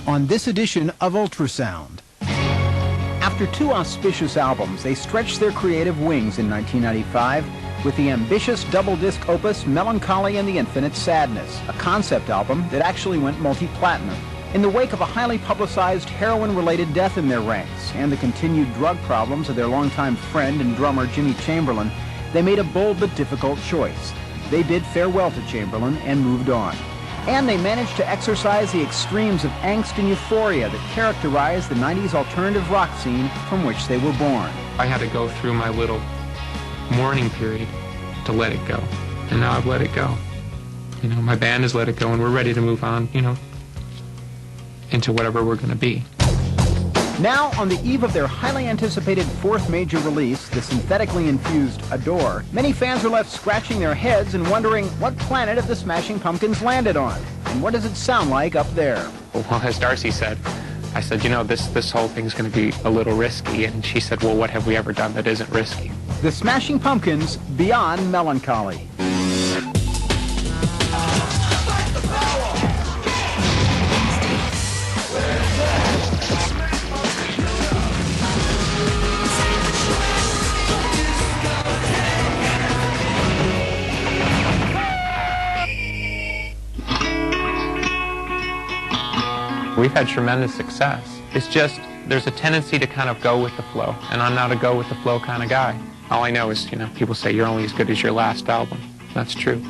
on this edition of Ultrasound. After two auspicious albums, they stretched their creative wings in 1995 with the ambitious double-disc opus Melancholy and the Infinite Sadness, a concept album that actually went multi-platinum. In the wake of a highly publicized heroin-related death in their ranks and the continued drug problems of their longtime friend and drummer Jimmy Chamberlain, they made a bold but difficult choice. They bid farewell to Chamberlain and moved on. And they managed to exercise the extremes of angst and euphoria that characterized the 90s alternative rock scene from which they were born. I had to go through my little mourning period to let it go. And now I've let it go. You know, my band has let it go and we're ready to move on, you know, into whatever we're going to be. Now, on the eve of their highly anticipated fourth major release, the synthetically infused Adore, many fans are left scratching their heads and wondering what planet have the Smashing Pumpkins landed on, and what does it sound like up there? Well, as Darcy said, I said, you know, this whole thing's going to be a little risky, and she said, well, what have we ever done that isn't risky? The Smashing Pumpkins, Beyond Melancholy. We've had tremendous success. It's just, there's a tendency to kind of go with the flow, and I'm not a go with the flow kind of guy. All I know is, you know, people say you're only as good as your last album. That's true.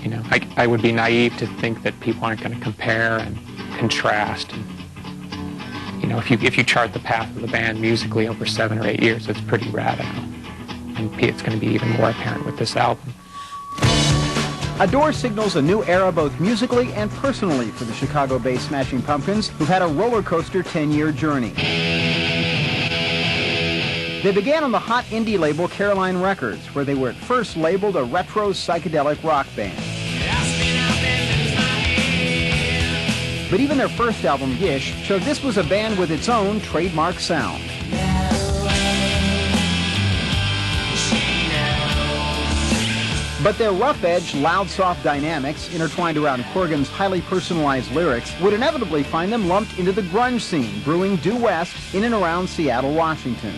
You know, I would be naive to think that people aren't going to compare and contrast. And, you know, if you chart the path of the band musically over 7 or 8 years, it's pretty radical. And it's going to be even more apparent with this album. Adore signals a new era both musically and personally for the Chicago-based Smashing Pumpkins, who've had a roller coaster 10-year journey. They began on the hot indie label Caroline Records, where they were at first labeled a retro psychedelic rock band. But even their first album, Gish, showed this was a band with its own trademark sound. But their rough-edged, loud-soft dynamics, intertwined around Corgan's highly personalized lyrics, would inevitably find them lumped into the grunge scene, brewing due west in and around Seattle, Washington.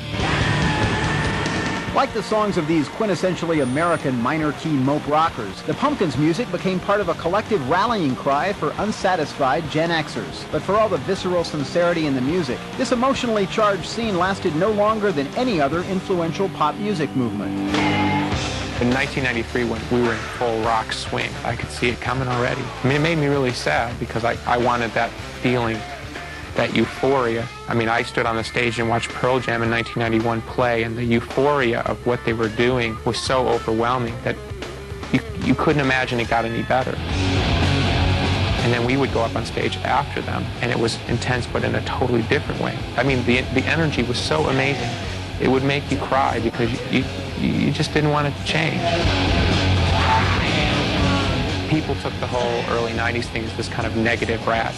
Like the songs of these quintessentially American minor-key mope rockers, the Pumpkins' music became part of a collective rallying cry for unsatisfied Gen Xers. But for all the visceral sincerity in the music, this emotionally charged scene lasted no longer than any other influential pop music movement. In 1993, when we were in full rock swing, I could see it coming already. I mean, it made me really sad because I wanted that feeling, that euphoria. I mean, I stood on the stage and watched Pearl Jam in 1991 play, and the euphoria of what they were doing was so overwhelming that you couldn't imagine it got any better. And then we would go up on stage after them, and it was intense, but in a totally different way. I mean, the energy was so amazing. It would make you cry because you just didn't want it to change. People took the whole early 90s thing as this kind of negative rat,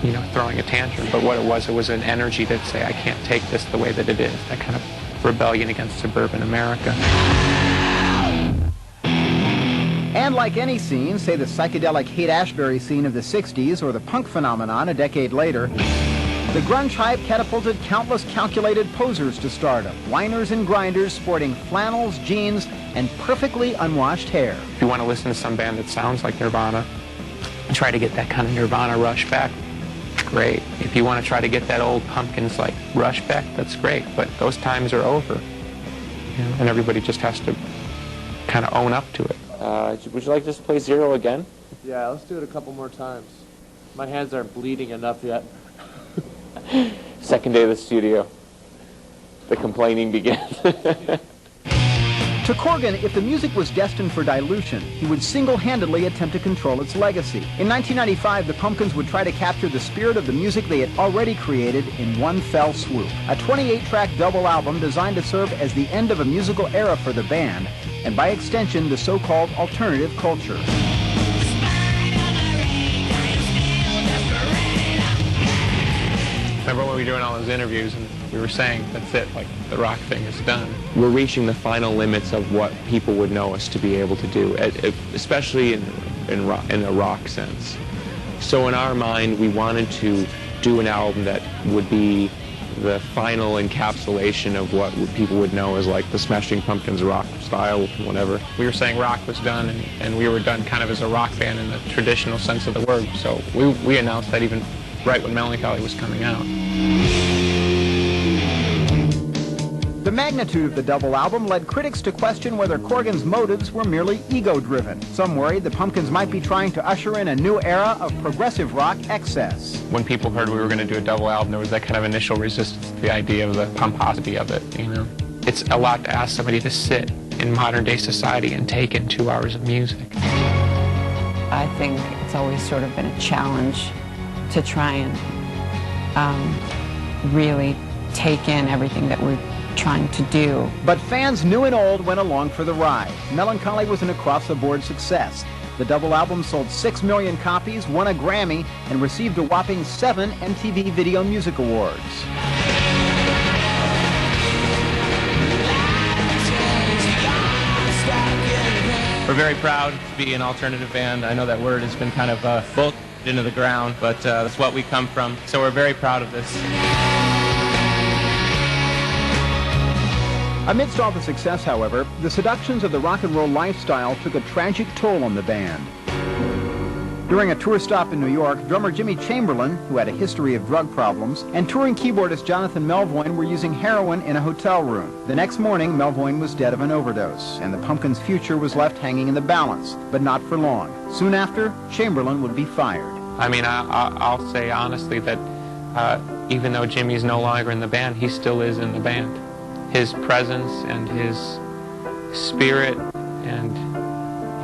you know, throwing a tantrum. But what it was an energy that say, I can't take this the way that it is. That kind of rebellion against suburban America. And like any scene, say the psychedelic Haight-Ashbury scene of the 60s or the punk phenomenon a decade later, the grunge hype catapulted countless calculated posers to stardom, whiners and grinders sporting flannels, jeans, and perfectly unwashed hair. If you want to listen to some band that sounds like Nirvana and try to get that kind of Nirvana rush back, great. If you want to try to get that old Pumpkins like rush back, that's great. But those times are over, you know, and everybody just has to kind of own up to it. Would you like to just play Zero again? Yeah, let's do it a couple more times. My hands aren't bleeding enough yet. Second day of the studio. The complaining begins. To Corgan, if the music was destined for dilution, he would single-handedly attempt to control its legacy. In 1995, the Pumpkins would try to capture the spirit of the music they had already created in one fell swoop. A 28-track double album designed to serve as the end of a musical era for the band, and by extension, the so-called alternative culture. Remember when we were doing all those interviews and we were saying, that's it, like the rock thing is done. We're reaching the final limits of what people would know us to be able to do, especially in a rock sense. So in our mind, we wanted to do an album that would be the final encapsulation of what people would know as like the Smashing Pumpkins rock style, whatever. We were saying rock was done, and we were done kind of as a rock band in the traditional sense of the word. So we announced that even right when Melancholy was coming out. The magnitude of the double album led critics to question whether Corgan's motives were merely ego-driven. Some worried the Pumpkins might be trying to usher in a new era of progressive rock excess. When people heard we were going to do a double album, there was that kind of initial resistance to the idea of the pomposity of it, you know. It's a lot to ask somebody to sit in modern-day society and take in 2 hours of music. I think it's always sort of been a challenge to try and really take in everything that we're trying to do. But fans new and old went along for the ride. Melancholy was an across-the-board success. The double album sold 6 million copies, won a Grammy, and received a whopping 7 MTV Video Music Awards. We're very proud to be an alternative band. I know that word has been kind of bolted into the ground, but that's what we come from. So we're very proud of this. Amidst all the success, however, the seductions of the rock and roll lifestyle took a tragic toll on the band. During a tour stop in New York, drummer Jimmy Chamberlin, who had a history of drug problems, and touring keyboardist Jonathan Melvoin were using heroin in a hotel room. The next morning, Melvoin was dead of an overdose, and the Pumpkins' future was left hanging in the balance, but not for long. Soon after, Chamberlin would be fired. I mean, I'll say honestly that even though Jimmy's no longer in the band, he still is in the band. His presence and his spirit and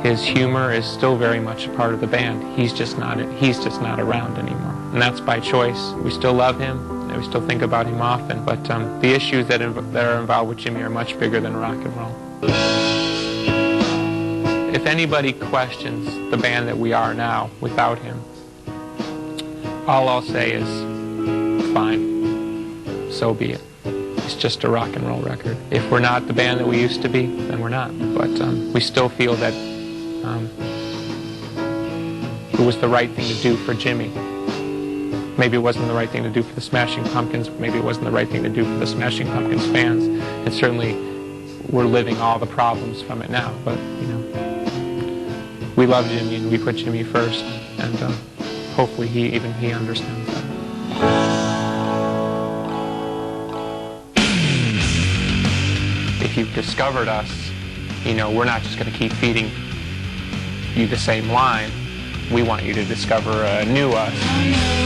his humor is still very much a part of the band. He's just not around anymore. And that's by choice. We still love him, and we still think about him often, but the issues that are involved with Jimmy are much bigger than rock and roll. If anybody questions the band that we are now without him, all I'll say is, fine, so be it. It's just a rock and roll record. If we're not the band that we used to be, then we're not. But we still feel that it was the right thing to do for Jimmy. Maybe it wasn't the right thing to do for the Smashing Pumpkins. Maybe it wasn't the right thing to do for the Smashing Pumpkins fans. And certainly, we're living all the problems from it now. But, you know, we love Jimmy and we put Jimmy first. And hopefully he understands that. If you've discovered us, you know, we're not just going to keep feeding you the same line. We want you to discover a new us.